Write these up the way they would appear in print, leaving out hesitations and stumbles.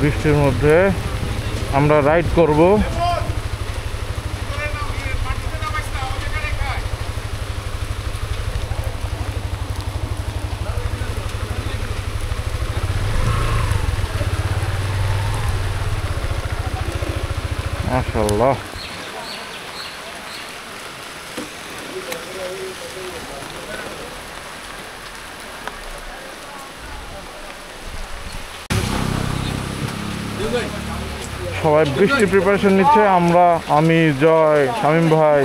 বৃষ্টির মধ্যে আমরা রাইড করব। মাশাআল্লাহ, সবাই বৃষ্টির প্রিপারেশন নিচ্ছে। আমি জয়, শামীম ভাই,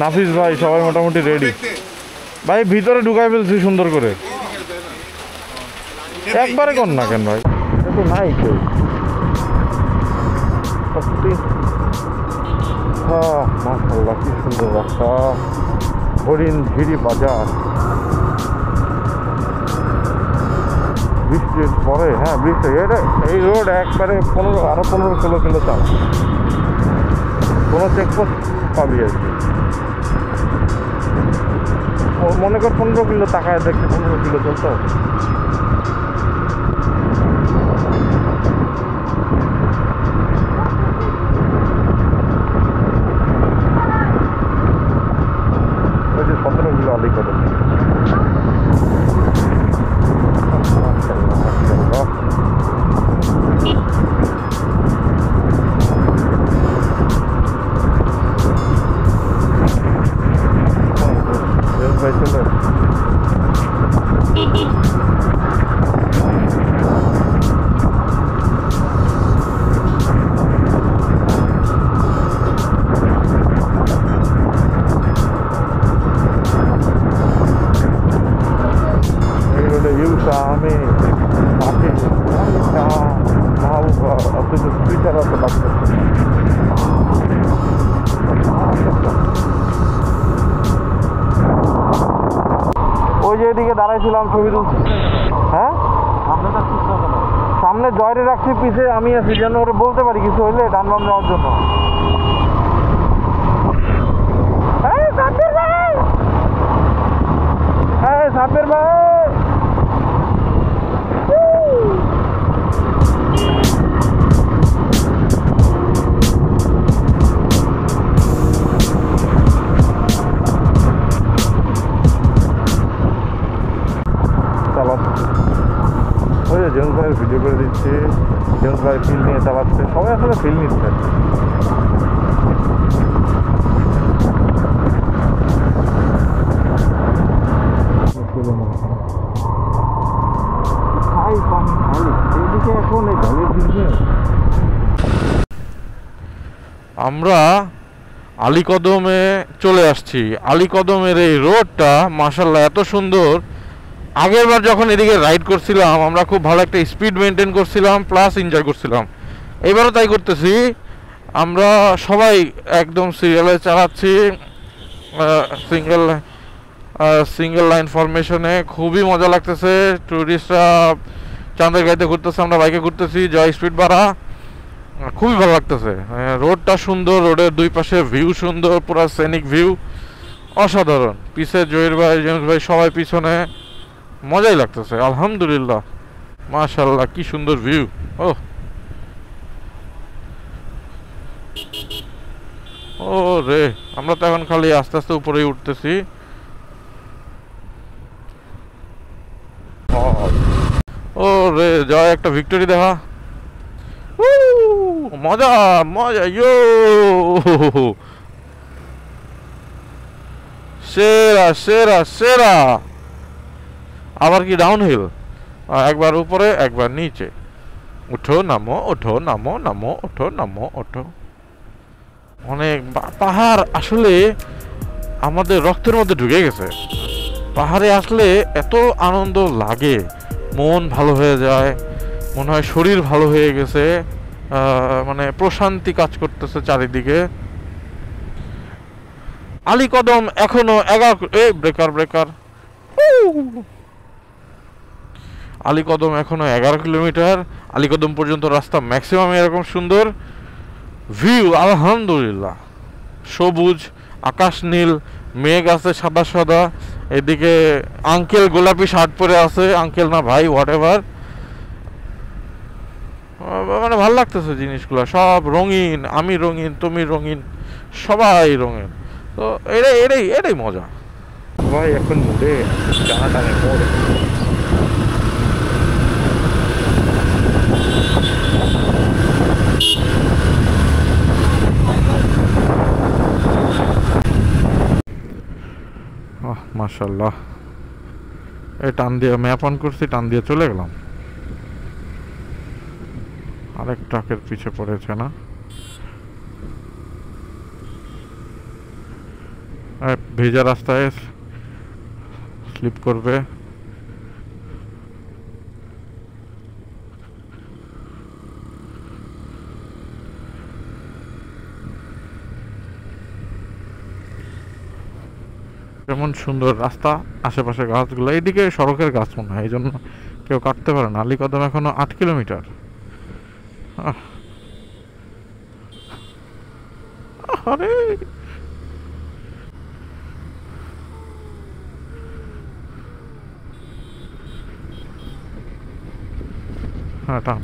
নাফিস ভাই সবাই মোটামুটি রেডি। ভাই ভিতরে ঢুকাই ফেলছি সুন্দর করে, একবারে কর না কেন ভাই, তো নাই কেউ। মাশাআল্লাহ, কি সুন্দর রাস্তা, হরিণ ঝিরি বাজার। বৃষ্টির পরে বৃষ্টি এই রোড একবারে 15-16 কিলো চাল, কোনো চেকপোস্ট পাবি আর কি। মনে কর 15 কিলো টাকায় দেখতে 15 কিলো চলতে হবে। ওই যে 17 কিলো আলিকদম। ওই যে এদিকে দাঁড়াইছিলাম ছবি তুলছি। হ্যাঁ, সামনে জয়রে রাখছি, পিছে আমি আছি, যেন ওরা বলতে পারি কিছু হইলে ডান বাম যাওয়ার জন্য। সাপের ভাই জেমস ভাই ভিডিও করে দিচ্ছি, জেমস ভাই ফিল নিয়ে চালাচ্ছে, সবাই আসলে ফিল নিচ্ছে। আমরা আলীকদমে চলে আসছি। আলীকদমের এই রোডটা মাশাআল্লাহ এত সুন্দর। আগের বার যখন এদিকে রাইড করছিলাম আমরা খুব ভালো একটা স্পিড মেনটেন করছিলাম, প্লাস এনজয় করছিলাম। এবারও তাই করতেছি, আমরা সবাই একদম সিরিয়ালে চালাচ্ছি, সিঙ্গেল লাইন ফরমেশনে। খুবই মজা লাগতেছে। টুরিস্টরা চাঁদের গাড়িতে ঘুরতেছে, আমরা বাইকে ঘুরতেছি, জয় স্পিড বাড়া, খুবই ভালো লাগতেছে। রোডটা সুন্দর, রোডের দুই পাশে ভিউ সুন্দর, পুরো সেনিক ভিউ অসাধারণ। পিছে জয়ের ভাই, জেমস ভাই সবাই পিছনে, মজাই লাগতেছে আলহামদুলিল্লাহ। মাশাআল্লাহ, কি সুন্দর ভিউ। ও রে, আমরা তো এখন খালি আস্তে আস্তে উপরেই উঠতেছি। ও রে, জয় একটা ভিক্টোরি দেখা, মজা মজা, ইয়ো সেরা সেরা সেরা। আবার কি ডাউন হিল, একবার উপরে একবার নিচে, উঠো নামো, ওঠো নামো, নামো ওঠো, নামো ওঠো। অনেক পাহাড় আসলে আমাদের রক্তের মধ্যে ঢুকে গেছে। পাহাড়ে আসলে এত আনন্দ লাগে, মন ভালো হয়ে যায়, মনে হয় শরীর ভালো হয়ে গেছে, মানে প্রশান্তি কাজ করতেছে চারিদিকে। আলীকদম এখনো 11 আলীকদম এখনো 11 কিলোমিটার। আলীকদম পর্যন্ত রাস্তা ম্যাক্সিমাম এরকম সুন্দর ভিউ আলহামদুলিল্লাহ। সবুজ আকাশ, নীল মেঘ আছে সাদা সাদা। এদিকে আঙ্কেল গোলাপি শার্ট পরে আছে, আঙ্কেল না ভাই হোয়াট এভার। মানে ভালো লাগতেছে জিনিসগুলো, সব রঙিন, আমি রঙিন, তুমি রঙিন, সবাই রঙিন। তো এটাই এটাই এটাই মজা। ভাই এখন মুডে টানা টানে মোড়ে। মাশাল্লাহ, এই টান দিয়ে ম্যাপ অন করছি, টান দিয়ে চলে গেলাম। আরেক ট্রাকের পিছে পড়েছে না, ভেজা রাস্তায় স্লিপ করবে। কেমন সুন্দর রাস্তা, আশেপাশে গাছগুলো, এইদিকে সড়কের গাছ মনে হয়, এই জন্য কেউ কাটতে পারে না। আলীকদম এখনো 8 কিলোমিটার। আরে হ্যাঁ, টান।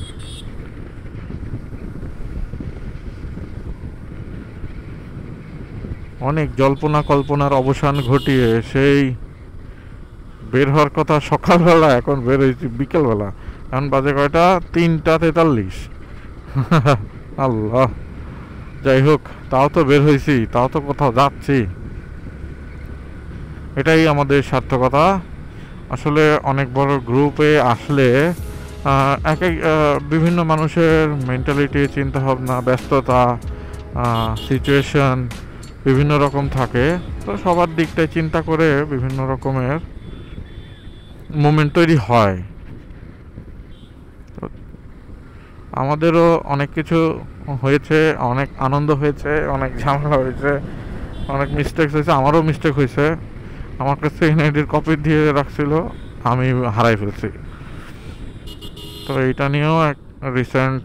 অনেক জল্পনা কল্পনার অবসান ঘটিয়ে সেই বের হওয়ার কথা সকালবেলা, এখন বের হয়েছি বিকেলবেলা। এখন বাজে কয়টা? 3:43। আল্লাহ, যাই হোক, তাও তো বের হয়েছি, তাও তো কোথাও যাচ্ছি। এটাই আমাদের সার্থকতা। আসলে অনেক বড় গ্রুপে আসলে এক এক বিভিন্ন মানুষের মেন্টালিটি, চিন্তাভাবনা, ব্যস্ততা, সিচুয়েশন বিভিন্ন রকম থাকে। তো সবার দিকটাই চিন্তা করে বিভিন্ন রকমের মোমেন্ট তৈরি হয়। আমাদেরও অনেক কিছু হয়েছে, অনেক আনন্দ হয়েছে, অনেক ঝামেলা হয়েছে, অনেক মিস্টেক হয়েছে। আমারও মিস্টেক হয়েছে। আমার কাছে এনআইডির কপি দিয়ে রাখছিল, আমি হারাই ফেলছি। তো এইটা নিয়েও রিসেন্ট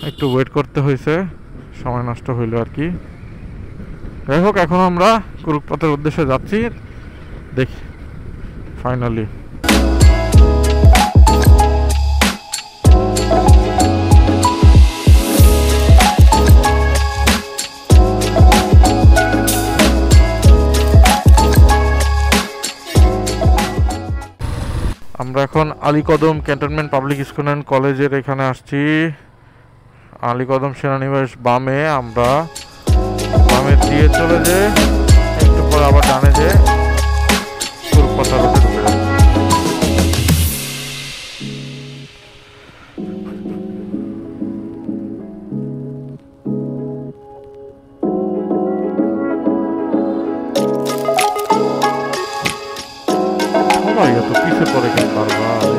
একটু ওয়েট করতে হয়েছে, সময় নষ্ট হইলো আর কি। যাই হোক, এখন আমরা কুরুকপথের উদ্দেশ্যে যাচ্ছি, দেখি ফাইনালি। আমরা এখন Alikadam cantonment public school and কলেজের এখানে আসছি। আলীকদম সেনানিবাস বামে, আমরা বামে দিয়ে চলে যে একটু পরে আবার ডানে যে কুরুকপথ রোডে ঢুকে যাবো। সবাই এত পিছিয়ে পড়ে কেন বারবার?